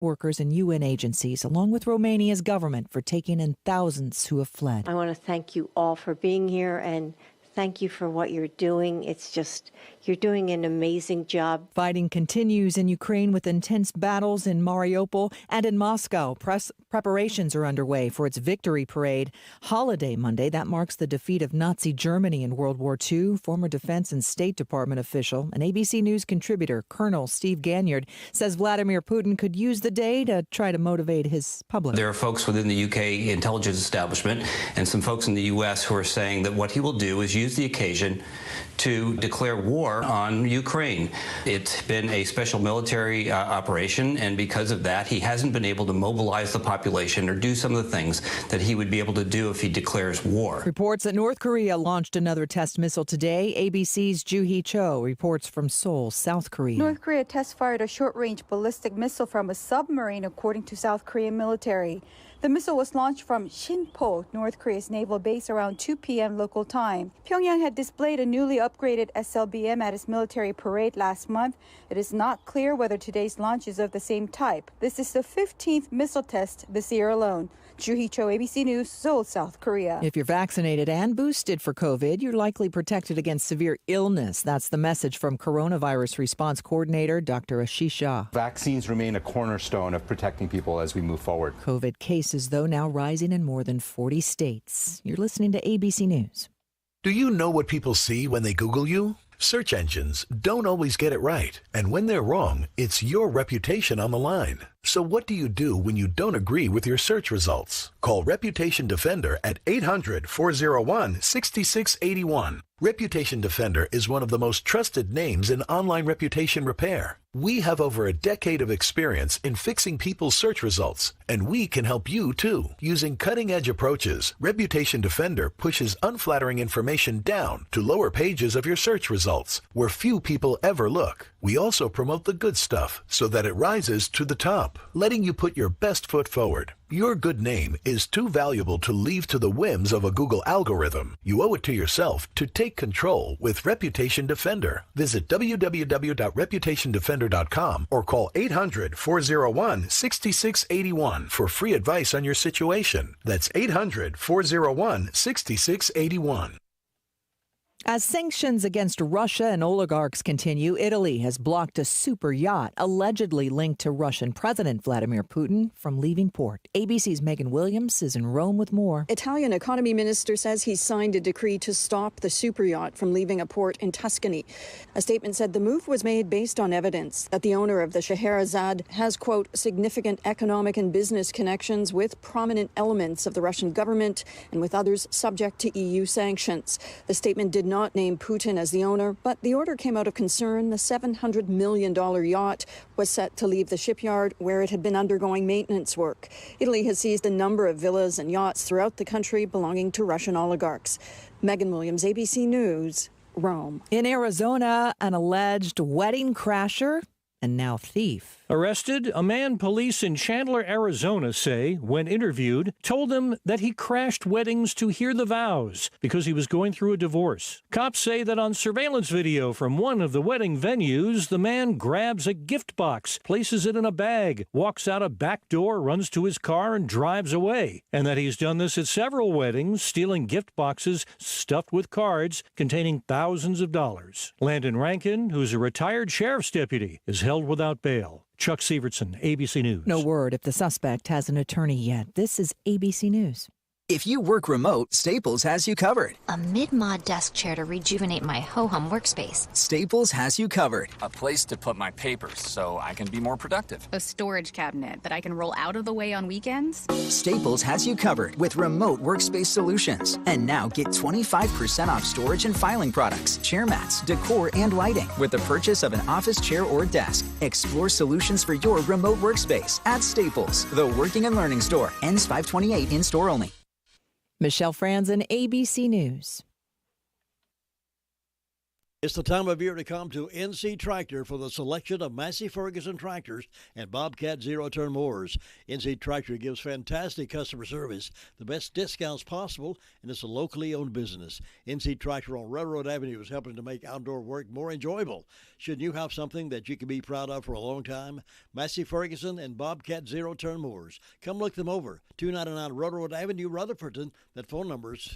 workers and UN agencies, along with Romania's government, for taking in thousands who have fled. I want to thank you all for being here and thank you for what you're doing. It's just, you're doing an amazing job. Fighting continues in Ukraine with intense battles in Mariupol and in Moscow. Preparations are underway for its victory parade. Holiday Monday, that marks the defeat of Nazi Germany in World War II. Former Defense and State Department official and ABC News contributor Colonel Steve Ganyard says Vladimir Putin could use the day to try to motivate his public. There are folks within the UK intelligence establishment and some folks in the U.S. who are saying that what he will do is use the occasion to declare war on Ukraine. It's been a special military operation, and because of that, he hasn't been able to mobilize the population or do some of the things that he would be able to do if he declares war. Reports that North Korea launched another test missile today. ABC's Joo-hee Cho reports from Seoul, South Korea. North Korea test-fired a short-range ballistic missile from a submarine, according to South Korean military. The missile was launched from Sinpo, North Korea's naval base, around 2 p.m. local time. Pyongyang had displayed a newly upgraded SLBM at its military parade last month. It is not clear whether today's launch is of the same type. This is the 15th missile test this year alone. Joo-hee Cho, ABC News, Seoul, South Korea. If you're vaccinated and boosted for COVID, you're likely protected against severe illness. That's the message from Coronavirus Response Coordinator Dr. Ashish Shah. Vaccines remain a cornerstone of protecting people as we move forward. COVID cases, though, now rising in more than 40 states. You're listening to ABC News. Do you know what people see when they Google you? Search engines don't always get it right. And when they're wrong, it's your reputation on the line. So what do you do when you don't agree with your search results? Call Reputation Defender at 800-401-6681. Reputation Defender is one of the most trusted names in online reputation repair. We have over a decade of experience in fixing people's search results, and we can help you too. Using cutting-edge approaches, Reputation Defender pushes unflattering information down to lower pages of your search results, where few people ever look. We also promote the good stuff so that it rises to the top, letting you put your best foot forward. Your good name is too valuable to leave to the whims of a Google algorithm. You owe it to yourself to take control with Reputation Defender. Visit www.reputationdefender.com or call 800-401-6681 for free advice on your situation. That's 800-401-6681. As sanctions against Russia and oligarchs continue, Italy has blocked a super yacht allegedly linked to Russian President Vladimir Putin from leaving port. ABC's Megan Williams is in Rome with more. Italian economy minister says he signed a decree to stop the super yacht from leaving a port in Tuscany. A statement said the move was made based on evidence that the owner of the Scheherazade has, quote, significant economic and business connections with prominent elements of the Russian government and with others subject to EU sanctions. The statement did not name Putin as the owner, but the order came out of concern the $700 million yacht was set to leave the shipyard where it had been undergoing maintenance work. Italy has seized a number of villas and yachts throughout the country belonging to Russian oligarchs. Megan Williams, ABC News, Rome. In Arizona, an alleged wedding crasher and now thief. Arrested, a man police in Chandler, Arizona say, when interviewed, told them that he crashed weddings to hear the vows because he was going through a divorce. Cops say that on surveillance video from one of the wedding venues, the man grabs a gift box, places it in a bag, walks out a back door, runs to his car, and drives away. And that he's done this at several weddings, stealing gift boxes stuffed with cards containing thousands of dollars. Landon Rankin, who's a retired sheriff's deputy, is held without bail. Chuck Sievertson, ABC News. No word if the suspect has an attorney yet. This is ABC News. If you work remote, Staples has you covered. A mid-mod desk chair to rejuvenate my ho-hum workspace. Staples has you covered. A place to put my papers so I can be more productive. A storage cabinet that I can roll out of the way on weekends. Staples has you covered with remote workspace solutions. And now get 25% off storage and filing products, chair mats, decor, and lighting with the purchase of an office chair or desk. Explore solutions for your remote workspace at Staples, the working and learning store. Ends 5/28 in store only. Michelle Franzen, ABC News. It's the time of year to come to NC Tractor for the selection of Massey Ferguson tractors and Bobcat zero-turn mowers. NC Tractor gives fantastic customer service, the best discounts possible, and it's a locally owned business. NC Tractor on Railroad Avenue is helping to make outdoor work more enjoyable. Should you have something that you can be proud of for a long time? Massey Ferguson and Bobcat zero-turn mowers. Come look them over. 299 Railroad Avenue, Rutherfordton. That phone number is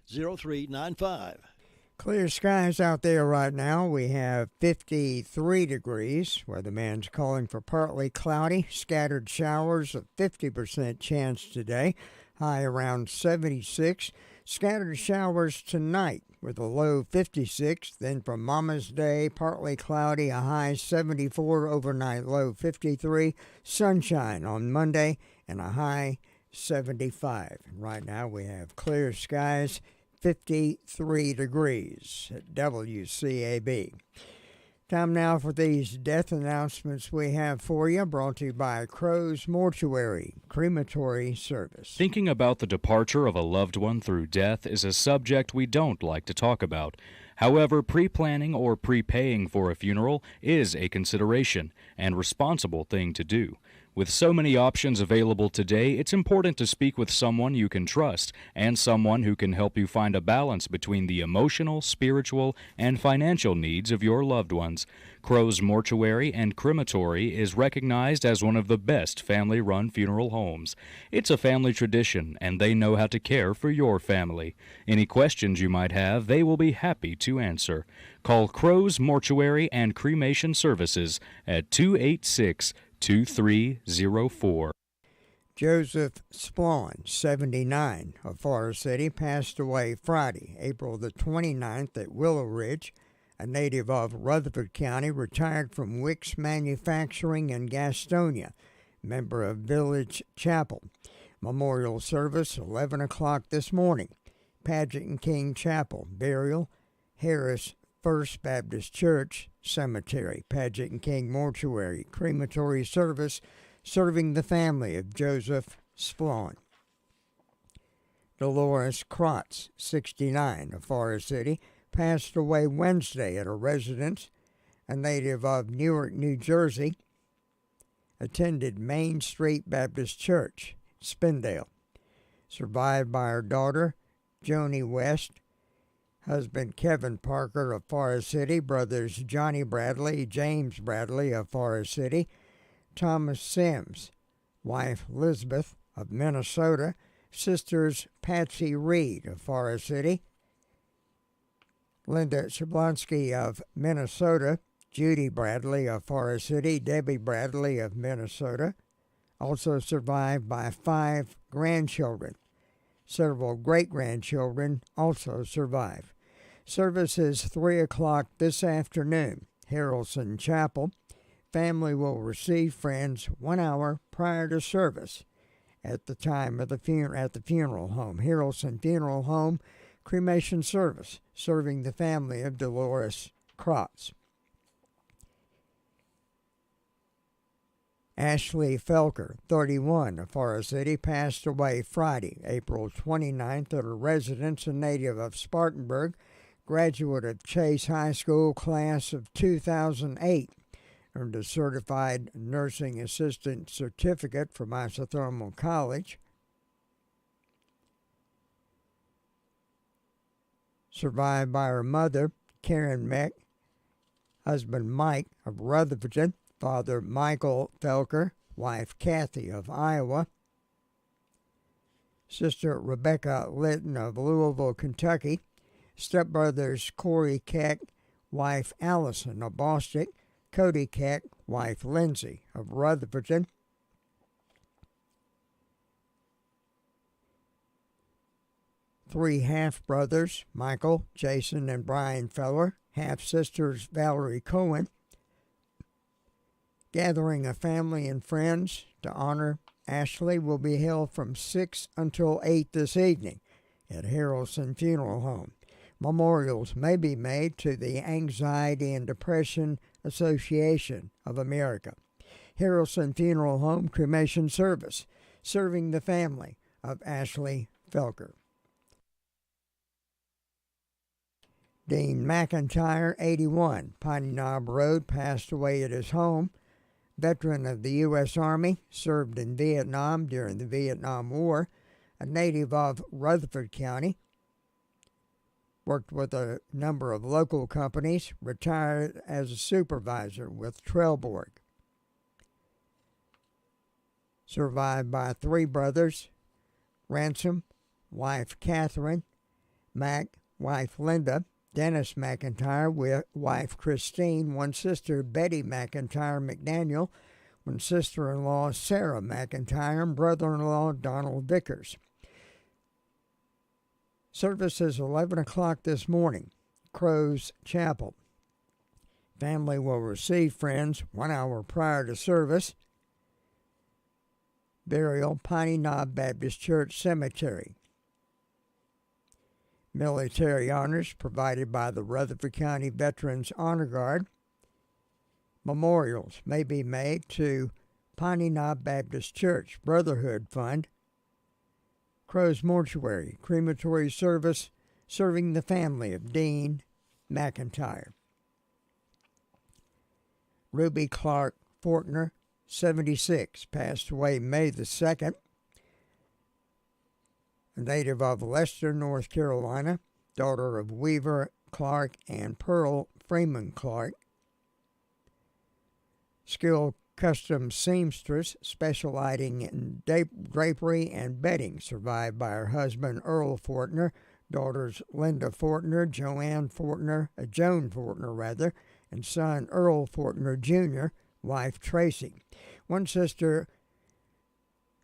288-0395. Clear skies out there right now. We have 53 degrees. Weatherman's calling for partly cloudy, scattered showers, a 50% chance today. High around 76. Scattered showers tonight with a low 56. Then for Mama's Day, partly cloudy, a high 74, overnight low 53. Sunshine on Monday and a high 75. Right now we have clear skies. 53 degrees at WCAB. Time now for these death announcements we have for you, brought to you by Crow's Mortuary Crematory Service. Thinking about the departure of a loved one through death is a subject we don't like to talk about. However, pre-planning or prepaying for a funeral is a consideration and responsible thing to do. With so many options available today, it's important to speak with someone you can trust and someone who can help you find a balance between the emotional, spiritual, and financial needs of your loved ones. Crow's Mortuary and Crematory is recognized as one of the best family-run funeral homes. It's a family tradition, and they know how to care for your family. Any questions you might have, they will be happy to answer. Call Crow's Mortuary and Cremation Services at 286-2304. Joseph Splawn, 79, of Forest City, passed away Friday, April the 29th at Willow Ridge. A native of Rutherford County, retired from Wicks Manufacturing in Gastonia, member of Village Chapel. Memorial service, 11 o'clock this morning. Paget and King Chapel, burial, Harris First Baptist Church Cemetery. Paget and King Mortuary Crematory Service, serving the family of Joseph Splawn. Dolores Krotz, 69, of Forest City, passed away Wednesday at a residence. A native of Newark, New Jersey, attended Main Street Baptist Church, Spindale. Survived by her daughter, Joni West, husband Kevin Parker of Forest City, brothers Johnny Bradley, James Bradley of Forest City, Thomas Sims, wife Elizabeth of Minnesota, sisters Patsy Reed of Forest City, Linda Shablonsky of Minnesota, Judy Bradley of Forest City, Debbie Bradley of Minnesota, also survived by 5 grandchildren. Several great-grandchildren also survive. Service is 3 o'clock this afternoon, Harrelson Chapel. Family will receive friends 1 hour prior to service at the time of the funeral home. Harrelson Funeral Home Cremation Service, serving the family of Dolores Krotz. Ashley Felker, 31, of Forest City, passed away Friday, April 29th, at a residence, a native of Spartanburg, graduate of Chase High School class of 2008, earned a certified nursing assistant certificate from Isothermal College. Survived by her mother, Karen Meck, husband Mike of Rutherford, father Michael Felker, wife Kathy of Iowa, sister Rebecca Litton of Louisville, Kentucky, stepbrothers Corey Keck, wife Allison of Boston, Cody Keck, wife Lindsay of Rutherford, three half-brothers, Michael, Jason, and Brian Feller, half-sisters Valerie Cohen. Gathering of family and friends to honor Ashley will be held from 6 until 8 this evening at Harrelson Funeral Home. Memorials may be made to the Anxiety and Depression Association of America. Harrelson Funeral Home Cremation Service, serving the family of Ashley Felker. Dean McIntyre, 81, Piney Knob Road, passed away at his home. Veteran of the U.S. Army, served in Vietnam during the Vietnam War, a native of Rutherford County, worked with a number of local companies, retired as a supervisor with Trelleborg. Survived by 3 brothers, Ransom, wife Catherine, Mac, wife Linda, Dennis McIntyre, wife Christine, one sister Betty McIntyre McDaniel, one sister-in-law Sarah McIntyre, and brother-in-law Donald Vickers. Service is 11 o'clock this morning, Crow's Chapel. Family will receive friends 1 hour prior to service. Burial, Piney Knob Baptist Church Cemetery. Military honors provided by the Rutherford County Veterans Honor Guard. Memorials may be made to Piney Knob Baptist Church Brotherhood Fund. Crow's Mortuary crematory service serving the family of Dean McIntyre. Ruby Clark Fortner, 76, passed away May the 2nd. A native of Lester, North Carolina, daughter of Weaver Clark and Pearl Freeman Clark. Skilled custom seamstress specializing in drapery and bedding, survived by her husband Earl Fortner, daughters Linda Fortner, Joan Fortner, and son Earl Fortner Jr., wife Tracy. One sister,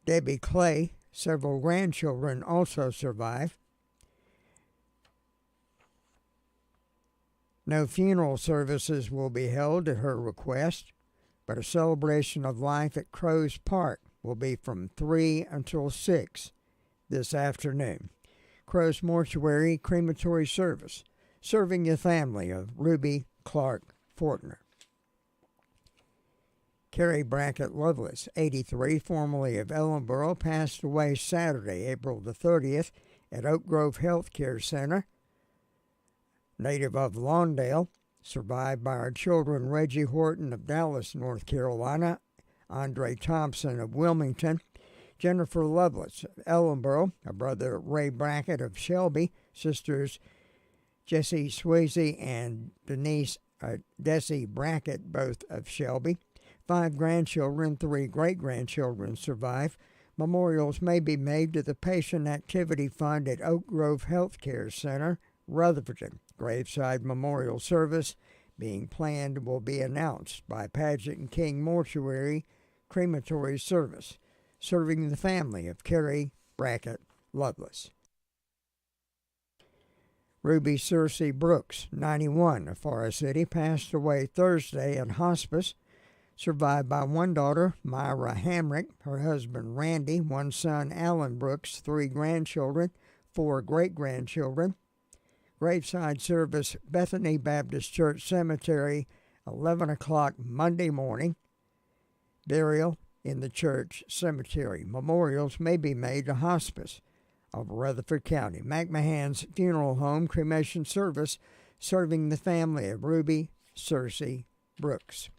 Debbie Clay. Several grandchildren also survive. No funeral services will be held at her request, but a celebration of life at Crow's Park will be from 3 until 6 this afternoon. Crow's Mortuary crematory service, serving the family of Ruby Clark Fortner. Carrie Brackett Lovelace, 83, formerly of Ellenboro, passed away Saturday, April the 30th, at Oak Grove Health Care Center. Native of Lawndale, survived by our children Reggie Horton of Dallas, North Carolina, Andre Thompson of Wilmington, Jennifer Lovelace of Ellenboro, a brother Ray Brackett of Shelby, sisters Jessie Swayze and Desi Brackett, both of Shelby. 5 grandchildren, 3 great-grandchildren survive. Memorials may be made to the Patient Activity Fund at Oak Grove Health Care Center, Rutherford. Graveside memorial service being planned will be announced by Paget and King Mortuary crematory service, serving the family of Carrie Brackett Lovelace. Ruby Cersei Brooks, 91, of Forest City, passed away Thursday in hospice, survived by 1 daughter, Myra Hamrick, her husband Randy, 1 son, Alan Brooks, 3 grandchildren, 4 great-grandchildren. Graveside service, Bethany Baptist Church Cemetery, 11 o'clock Monday morning. Burial in the church cemetery. Memorials may be made to hospice of Rutherford County. McMahon's Funeral Home cremation service, serving the family of Ruby Cersei Brooks.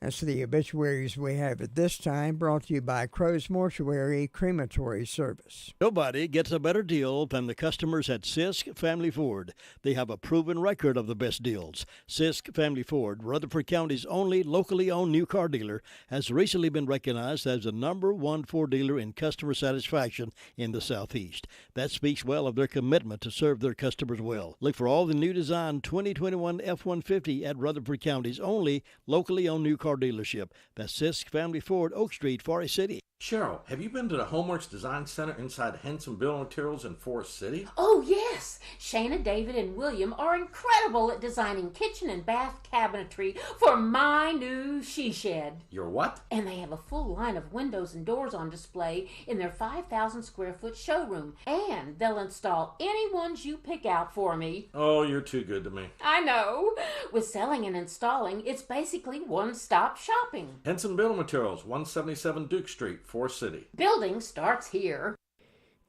That's the obituaries we have at this time, brought to you by Crow's Mortuary crematory service. Nobody gets a better deal than the customers at Sisk Family Ford. They have a proven record of the best deals. Sisk Family Ford, Rutherford County's only locally owned new car dealer, has recently been recognized as the #1 Ford dealer in customer satisfaction in the Southeast. That speaks well of their commitment to serve their customers well. Look for all the new design 2021 F-150 at Rutherford County's only locally owned new car dealership. That's Sisk Family Ford, Oak Street, Forest City. Cheryl, have you been to the Homeworks Design Center inside Henson Building Materials in Forest City? Oh, yes. Shana, David, and William are incredible at designing kitchen and bath cabinetry for my new she shed. Your what? And they have a full line of windows and doors on display in their 5,000 square foot showroom. And they'll install any ones you pick out for me. Oh, you're too good to me. I know. With selling and installing, it's basically one-stop shopping. Henson Building Materials, 177 Duke Street, Forest City. Building starts here.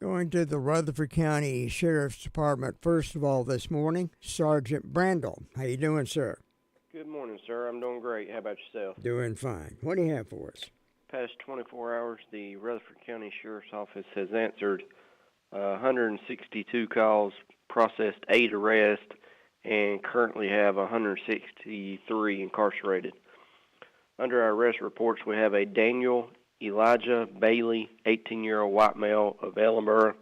Going to the Rutherford County Sheriff's Department first of all this morning, Sergeant Brandel. How you doing, sir? Good morning, sir. I'm doing great. How about yourself? Doing fine. What do you have for us? Past 24 hours, the Rutherford County Sheriff's Office has answered 162 calls, processed 8 arrests, and currently have 163 incarcerated. Under our arrest reports, we have a Daniel Elijah Bailey, 18-year-old white male of Ellenboro,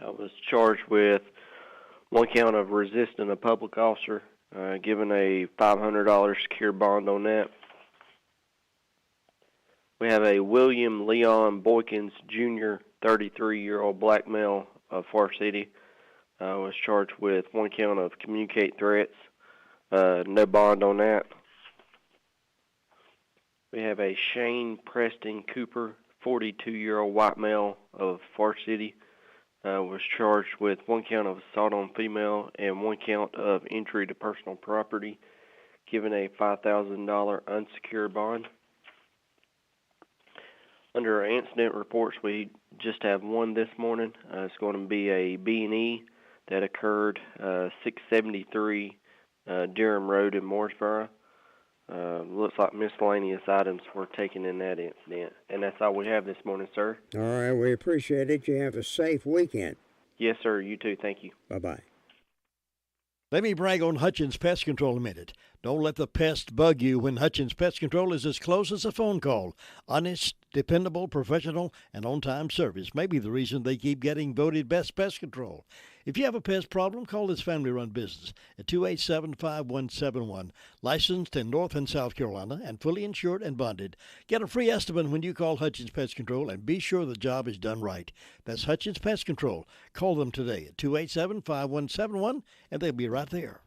was charged with one count of resisting a public officer, given a $500 secure bond on that. We have a William Leon Boykins Jr., 33-year-old black male of Far City, was charged with one count of communicate threats, no bond on that. We have a Shane Preston Cooper, 42-year-old white male of Far City, was charged with one count of assault on female and one count of injury to personal property, given a $5,000 unsecured bond. Under our incident reports, we just have one this morning. It's going to be a B&E that occurred 673 Durham Road in Mooresboro. Looks like miscellaneous items were taken in that incident. And that's all we have this morning, sir. All right, we appreciate it. You have a safe weekend. Yes, sir. You too. Thank you. Bye-bye. Let me brag on Hutchins Pest Control a minute. Don't let the pest bug you when Hutchins Pest Control is as close as a phone call. Honest, dependable, professional, and on-time service may be the reason they keep getting voted best pest control. If you have a pest problem, call this family-run business at 287-5171. Licensed in North and South Carolina and fully insured and bonded. Get a free estimate when you call Hutchins Pest Control and be sure the job is done right. That's Hutchins Pest Control. Call them today at 287-5171 and they'll be right there.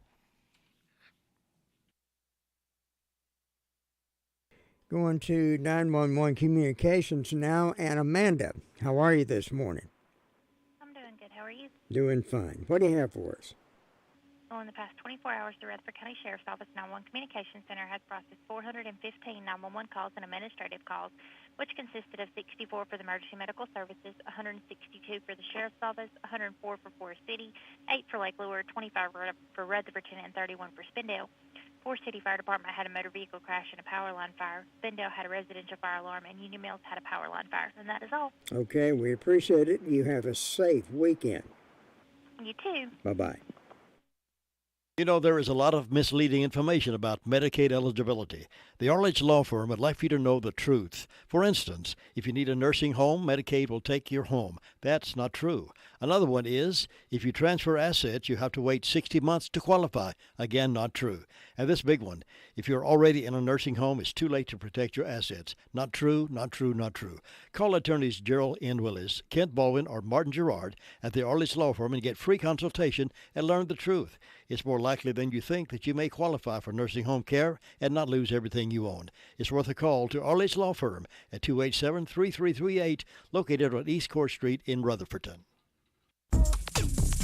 Going to 911 Communications now, and Amanda, how are you this morning? I'm doing good. How are you? Doing fine. What do you have for us? Well, in the past 24 hours, the Rutherford County Sheriff's Office 911 Communications Center has processed 415 911 calls and administrative calls, which consisted of 64 for the emergency medical services, 162 for the Sheriff's Office, 104 for Forest City, 8 for Lake Lure, 25 for Rutherford, and 31 for Spindale. Forest City Fire Department had a motor vehicle crash and a power line fire. Spindale had a residential fire alarm, and Union Mills had a power line fire. And that is all. Okay, we appreciate it. You have a safe weekend. You too. Bye-bye. You know, there is a lot of misleading information about Medicaid eligibility. The Arledge Law Firm would like for you to know the truth. For instance, if you need a nursing home, Medicaid will take your home. That's not true. Another one is, if you transfer assets, you have to wait 60 months to qualify. Again, not true. And this big one, if you're already in a nursing home, it's too late to protect your assets. Not true, not true, not true. Call attorneys Gerald N. Willis, Kent Baldwin, or Martin Gerard at the Arledge Law Firm and get free consultation and learn the truth. It's more likely than you think that you may qualify for nursing home care and not lose everything you own. It's worth a call to Arledge Law Firm at 287-3338, located on East Court Street in Rutherfordton.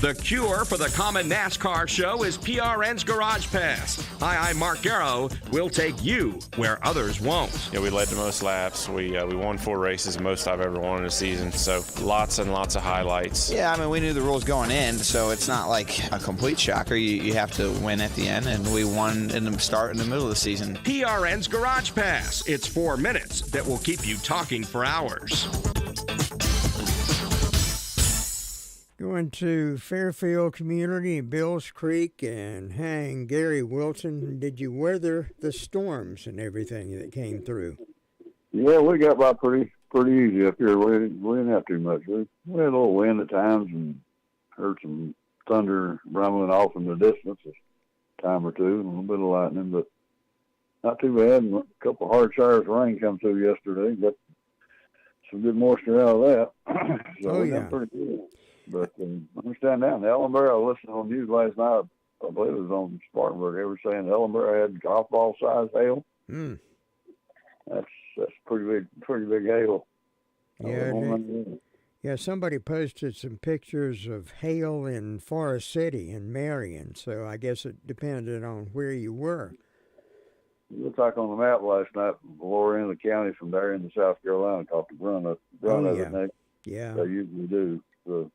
The cure for the common NASCAR show is PRN's Garage Pass. Hi, I'm Mark Garrow. We'll take you where others won't. Yeah, we led the most laps. We won 4 races, the most I've ever won in a season. So lots and lots of highlights. Yeah, I mean, we knew the rules going in, so it's not like a complete shocker. You have to win at the end, and we won in the start in the middle of the season. PRN's Garage Pass. It's 4 minutes that will keep you talking for hours. Going to Fairfield Community and Bills Creek and hang Gary Wilson. Did you weather the storms and everything that came through? Yeah, we got by pretty easy up here. We didn't have too much. We had a little wind at times and heard some thunder rumbling off in the distance a time or two, and a little bit of lightning, but not too bad. And a couple of hard showers of rain come through yesterday. Got some good moisture out of that. So we got pretty good. But I understand now, in Ellenboro, I listened on news last night, I believe it was on Spartanburg, they were saying Ellenboro had golf ball size hail. That's pretty big hail. Yeah, somebody posted some pictures of hail in Forest City and Marion, so I guess it depended on where you were. It looked like on the map last night, the lower end of the county from there into South Carolina, caught the brunt of it. Yeah. They usually do. So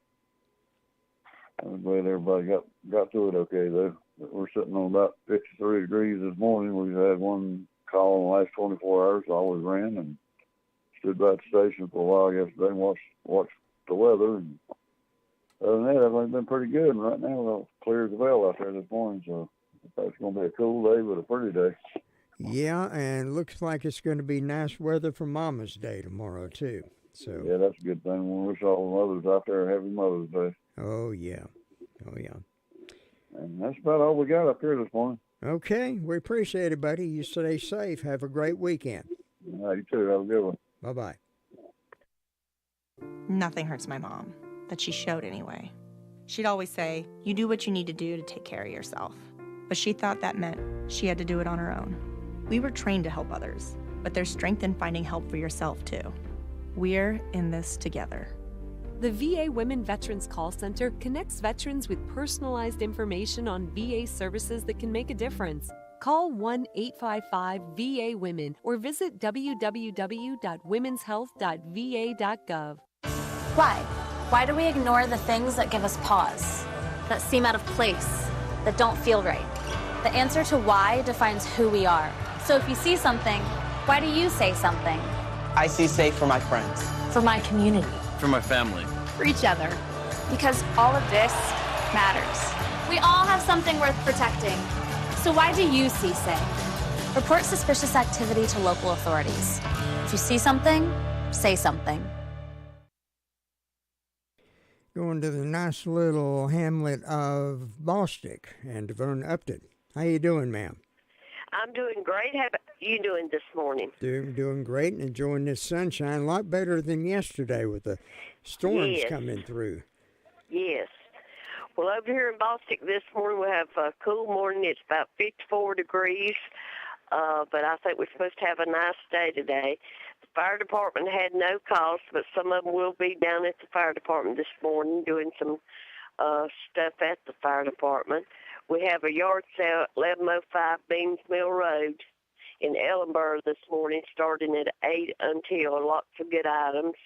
I'm glad everybody got through it okay, though. We're sitting on about 53 degrees this morning. We've had one call in the last 24 hours. I always ran and stood by the station for a while yesterday and watched the weather. And other than that, everything's been pretty good. And right now, it's clear as a bell out there this morning. So it's going to be a cool day, but a pretty day. Yeah, and looks like it's going to be nice weather for Mama's Day tomorrow, too. So yeah, that's a good thing. We wish all the mothers out there a happy Mother's Day. Oh, yeah. Oh, yeah. And that's about all we got up here this morning. Okay, we appreciate it, buddy. You stay safe. Have a great weekend. You too. Have a good one. Bye-bye. Nothing hurts my mom, but she showed anyway. She'd always say, you do what you need to do to take care of yourself. But she thought that meant she had to do it on her own. We were trained to help others, but there's strength in finding help for yourself, too. We're in this together. The VA Women Veterans Call Center connects veterans with personalized information on VA services that can make a difference. Call 1-855-VA-WOMEN or visit www.womenshealth.va.gov. Why? Why do we ignore the things that give us pause, that seem out of place, that don't feel right? The answer to why defines who we are. So if you see something, why do you say something? I see safe for my friends. For my community. For my family. For each other. Because all of this matters. We all have something worth protecting. So why do you see safe? Report suspicious activity to local authorities. If you see something, say something. Going to the nice little hamlet of Bostic and Vern Upton. How you doing, ma'am? I'm doing great. How about you doing this morning? Doing great and enjoying this sunshine. A lot better than yesterday with the storms coming through. Yes. Well, over here in Bostic this morning, we have a cool morning. It's about 54 degrees, but I think we're supposed to have a nice day today. The fire department had no calls, but some of them will be down at the fire department this morning doing some stuff at the fire department. We have a yard sale at 1105 Beams Mill Road in Ellenboro this morning, starting at 8 until. Lots of good items.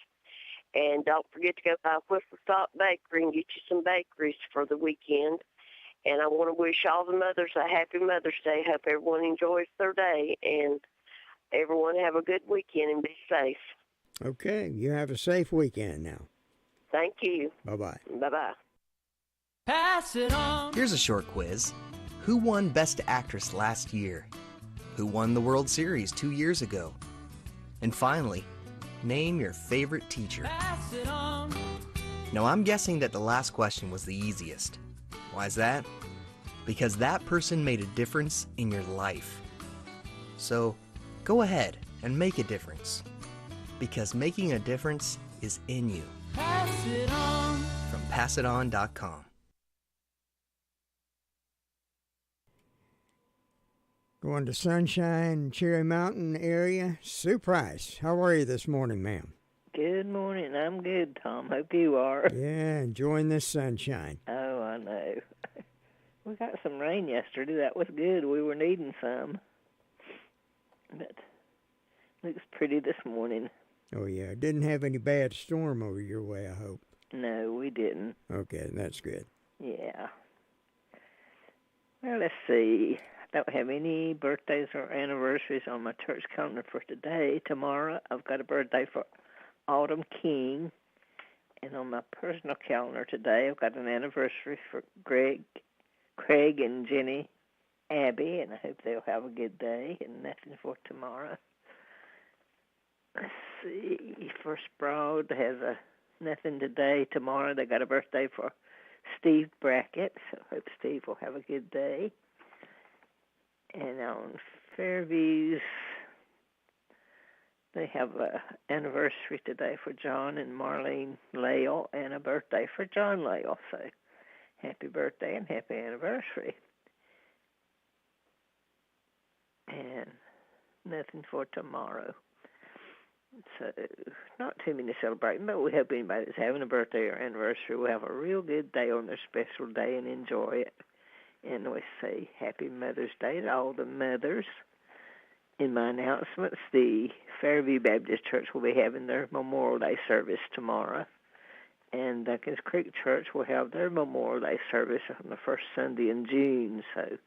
And don't forget to go by Whistle Stop Bakery and get you some bakeries for the weekend. And I want to wish all the mothers a happy Mother's Day. Hope everyone enjoys their day, and everyone have a good weekend and be safe. Okay, you have a safe weekend now. Thank you. Bye-bye. Bye-bye. Pass it on. Here's a short quiz. Who won Best Actress last year? Who won the World Series 2 years ago? And finally, name your favorite teacher. Pass it on. Now, I'm guessing that the last question was the easiest. Why is that? Because that person made a difference in your life. So, go ahead and make a difference. Because making a difference is in you. Pass it on. From PassItOn.com. Going to Sunshine, Cherry Mountain area. Sue Price, how are you this morning, ma'am? Good morning. I'm good, Tom. Hope you are. Yeah, enjoying this sunshine. Oh, I know. We got some rain yesterday. That was good. We were needing some. But looks pretty this morning. Oh, yeah. Didn't have any bad storm over your way, I hope. No, we didn't. Okay, that's good. Yeah. Well, let's see. I don't have any birthdays or anniversaries on my church calendar for today. Tomorrow, I've got a birthday for Autumn King. And on my personal calendar today, I've got an anniversary for Craig and Jenny Abby, and I hope they'll have a good day, and nothing for tomorrow. Let's see. First Broad has nothing today. Tomorrow, they got a birthday for Steve Brackett, so I hope Steve will have a good day. And on Fairview's, they have an anniversary today for John and Marlene Lale and a birthday for John Lale. So happy birthday and happy anniversary. And nothing for tomorrow. So not too many celebrating, but we hope anybody that's having a birthday or anniversary will have a real good day on their special day and enjoy it. And we say Happy Mother's Day to all the mothers. In my announcements, the Fairview Baptist Church will be having their Memorial Day service tomorrow. And Duncans Creek Church will have their Memorial Day service on the first Sunday in June. So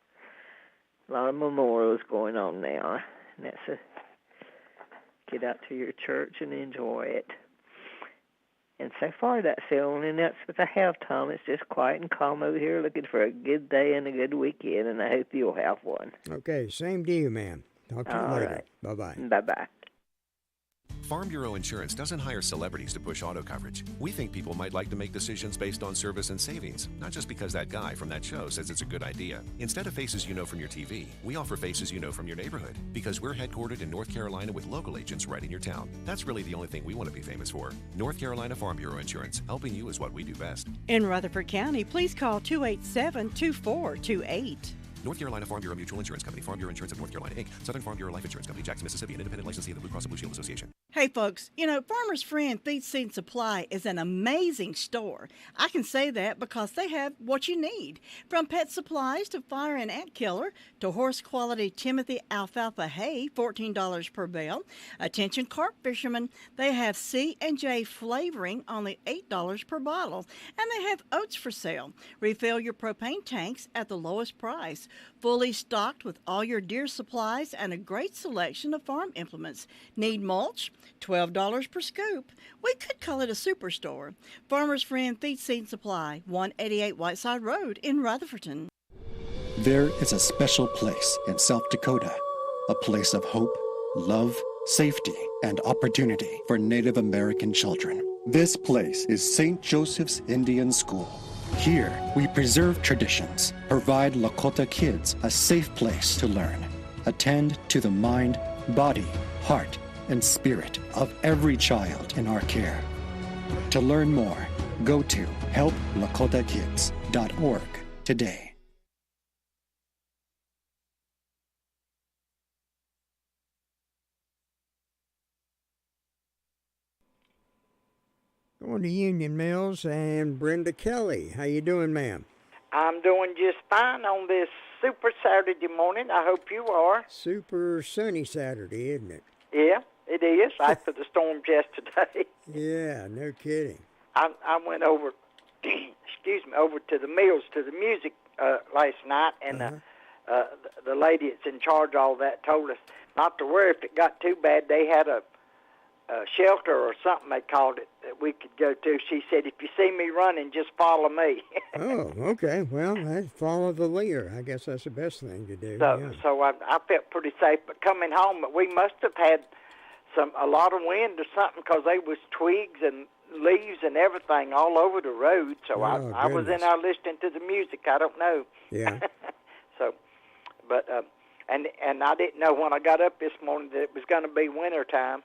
a lot of memorials going on now. And that's a get out to your church and enjoy it. And so far, that's the only announcement I have, Tom. It's just quiet and calm over here, looking for a good day and a good weekend, and I hope you'll have one. Okay, same to you, ma'am. Talk to you later. Right. Bye-bye. Bye-bye. Farm Bureau Insurance doesn't hire celebrities to push auto coverage. We think people might like to make decisions based on service and savings, not just because that guy from that show says it's a good idea. Instead of faces you know from your TV, we offer faces you know from your neighborhood, because we're headquartered in North Carolina with local agents right in your town. That's really the only thing we want to be famous for. North Carolina Farm Bureau Insurance, helping you is what we do best. In Rutherford County, please call 287-2428. North Carolina Farm Bureau Mutual Insurance Company, Farm Bureau Insurance of North Carolina, Inc., Southern Farm Bureau Life Insurance Company, Jackson, Mississippi, an independent licensee of the Blue Cross and Blue Shield Association. Hey, folks, you know, Farmer's Friend Feed, Seed, and Supply is an amazing store. I can say that because they have what you need, from pet supplies to fire and ant killer to horse-quality Timothy alfalfa hay, $14 per bale. Attention carp fishermen, they have C&J flavoring, only $8 per bottle. And they have oats for sale. Refill your propane tanks at the lowest price. Fully stocked with all your deer supplies and a great selection of farm implements. Need mulch? $12 per scoop. We could call it a superstore. Farmer's Friend Feed, Seed, and Supply, 188 Whiteside Road in Rutherfordton. There is a special place in South Dakota, a place of hope, love, safety, and opportunity for Native American children. This place is St. Joseph's Indian School. Here, we preserve traditions, provide Lakota kids a safe place to learn, attend to the mind, body, heart, and spirit of every child in our care. To learn more, go to helplakotakids.org today. Going to Union Mills and Brenda Kelly. How you doing, ma'am? I'm doing just fine on this super Saturday morning. I hope you are. Super sunny Saturday, isn't it? Yeah, it is. After the storms yesterday. Yeah, no kidding. I went over, over to the Mills to the music last night, and the lady that's in charge of all that told us not to worry if it got too bad. They had a shelter or something they called it that we could go to. She said, if you see me running, just follow me. Oh, okay. Well, I follow the leader. I guess that's the best thing to do. So I felt pretty safe. But coming home, we must have had a lot of wind or something, because they was twigs and leaves and everything all over the road. So I was in there listening to the music. I don't know. Yeah. But I didn't know when I got up this morning that it was going to be winter time.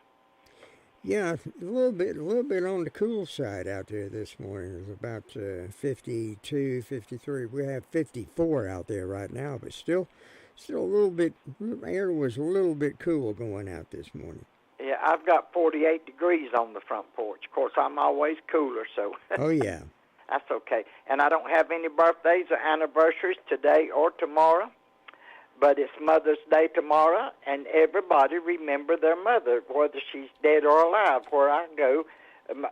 Yeah, a little bit on the cool side out there this morning. It was about 52, 53. We have 54 out there right now, but still a little bit, air was a little bit cool going out this morning. Yeah, I've got 48 degrees on the front porch. Of course, I'm always cooler, so. Oh, yeah. That's okay. And I don't have any birthdays or anniversaries today or tomorrow. But it's Mother's Day tomorrow, and everybody remember their mother, whether she's dead or alive. Where I go,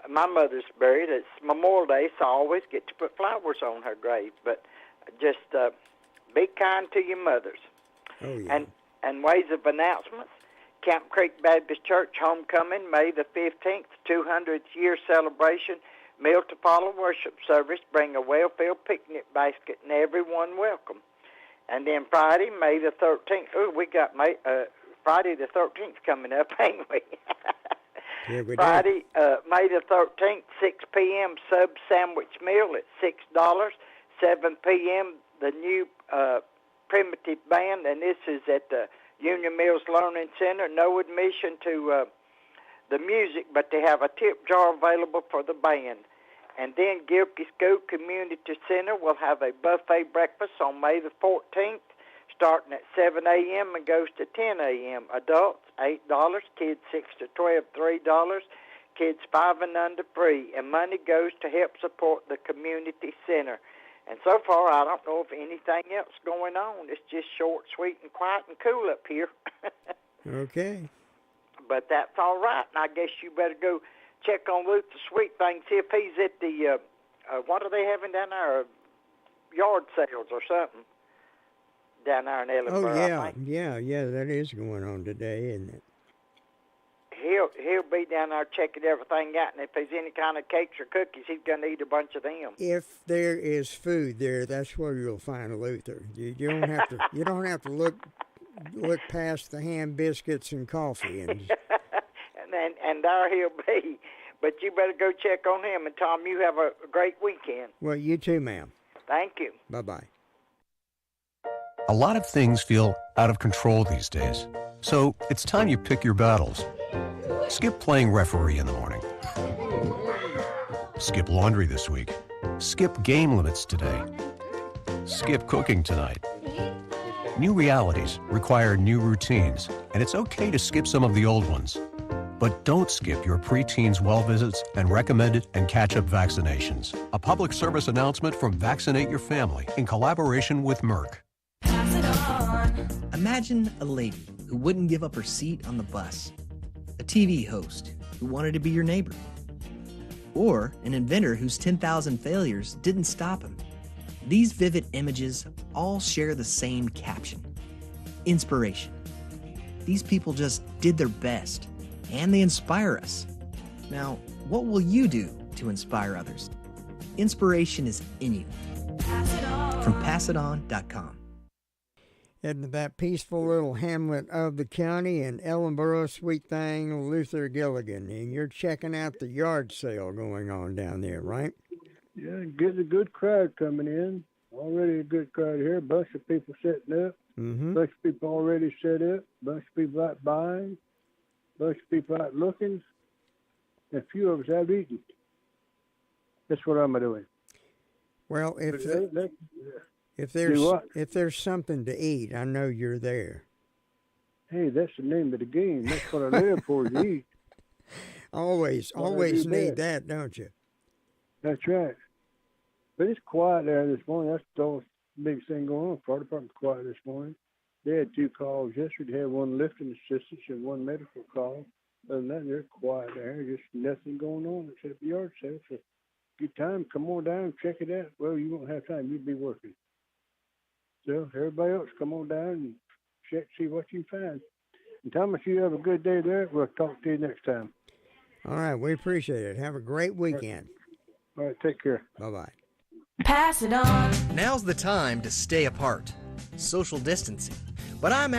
my mother's buried. It's Memorial Day, so I always get to put flowers on her grave. But just be kind to your mothers. Oh, yeah. And ways of announcements. Camp Creek Baptist Church Homecoming, May the 15th, 200th year celebration. Meal to follow worship service. Bring a well-filled picnic basket, and everyone welcome. And then Friday, May the 13th. Oh, we got Friday the 13th coming up, ain't we? Yeah, we Friday, May the 13th, 6 p.m. sub sandwich meal at $6. 7 p.m. the new primitive band, and this is at the Union Mills Learning Center. No admission to the music, but they have a tip jar available for the band. And then Gilkey School Community Center will have a buffet breakfast on May the 14th, starting at 7 a.m. and goes to 10 a.m. Adults, $8. Kids 6 to 12, $3. Kids 5 and under, free. And money goes to help support the community center. And so far, I don't know of anything else going on. It's just short, sweet, and quiet and cool up here. Okay. But that's all right, and I guess you better go check on Luther Sweet Thing, see if he's at the, what are they having down there, yard sales or something down there in Ellenboro, I think. Yeah, that is going on today, isn't it? He'll be down there checking everything out, and if there's any kind of cakes or cookies, he's going to eat a bunch of them. If there is food there, that's where you'll find Luther. You don't have to. You don't have to look past the ham, biscuits, and coffee. And there he'll be. But you better go check on him. And Tom, you have a great weekend. Well, you too, ma'am. Thank you. Bye-bye. A lot of things feel out of control these days. So it's time you pick your battles. Skip playing referee in the morning. Skip laundry this week. Skip game limits today. Skip cooking tonight. New realities require new routines, and it's okay to skip some of the old ones. But don't skip your preteens' well visits and recommended and catch-up vaccinations. A public service announcement from Vaccinate Your Family in collaboration with Merck. Imagine a lady who wouldn't give up her seat on the bus, a TV host who wanted to be your neighbor, or an inventor whose 10,000 failures didn't stop him. These vivid images all share the same caption: inspiration. These people just did their best, and they inspire us. Now, what will you do to inspire others? Inspiration is in you. From PassItOn.com. Heading to that peaceful little hamlet of the county in Ellenboro, Sweet Thing, Luther Gilligan. And you're checking out the yard sale going on down there, right? Yeah, getting a good crowd coming in. Already a good crowd here. A bunch of people setting up. Bunch of people already set up. Bunch of people out buying. Bunch of people out looking. And a few of us out eating. That's what I'm doing. Well, if there's something to eat, I know you're there. Hey, that's the name of the game. That's what I live for, to eat. Always need that, don't you? That's right. But it's quiet there this morning. That's the biggest thing going on. Fire department's quiet this morning. They had 2 calls yesterday. They had 1 lifting assistance and 1 medical call. Other than that, they're quiet there. Just nothing going on except the yard sale. So get time, come on down and check it out. Well, you won't have time. You'll be working. So everybody else, come on down and check, see what you can find. And Thomas, you have a good day there. We'll talk to you next time. All right, we appreciate it. Have a great weekend. All right, take care. Bye-bye. Pass it on. Now's the time to stay apart. Social distancing. But I'm